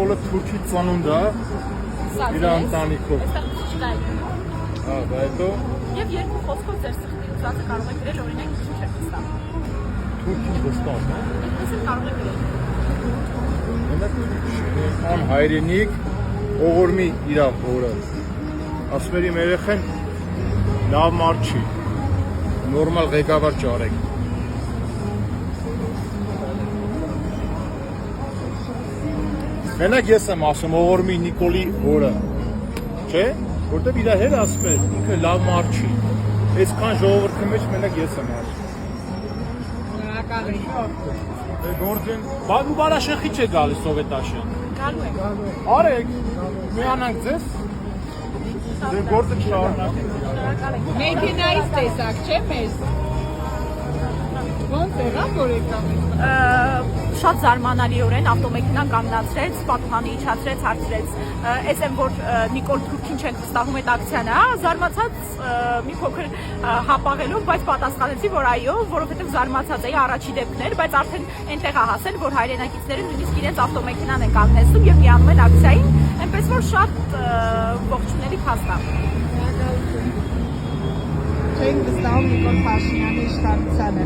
Նիկոլը թուրքի ծնունդ է, իր ընտանիքով։ Դա հետո Եվ երկու խոսքով ձեր սրտի ուզածը կարող եք գրել օրինակ Թուրքիստան։ թուրքին վստահ է։ Այդպես էլ կարող եք գրել։ Ան հայրենիք ողորմի իր հորը։ Ասում էր իմ երեխեն լավ մարդ չի, նորմալ ղեկավար ճարեք։ Մենակ ես եմ ասում ողորմի Նիկոլի հորը, չէ՞, որտեվ իր հետ ասում էր ինքը լավ մարդ չի։ Այսքան ժողովրդի մեջ մենակ ես եմ ասում։ Գործեն, բաղու բարաշախի չէ գալիս Սովետաշյան։ Գալու եք։ Արեք, միանանք ձեզ։ Ձեր գործը չշարունակենք։ Մեքենայից տեսակ չէ մեզ։ Ոնց եղավ որ եկավ։ Շատ զարմանալիորեն ավտոմեքենան կանգնացրեց, պատուհանը իջացրեց, հարցրեց, «Էս եմ որ Նիկոլ Թուրքին չենք վստահում այդ ակցիան է», զարմացած մի փոքր հապաղելով, բայց պատասխանեցի, որ այո, որովհետև զարմացած էի առաջի դեպքն էր, բայց արդեն այնտեղ է հասել, որ հայրենակիցները նույնիսկ իրենց ավտոմեքենան են կանգնեցնում եւ միանում են ակցիային, այնպես որ շատ ողջունելի փաստ է։ Չենք վստահում Նիկոլ Փաշինյանի իշխանությանը։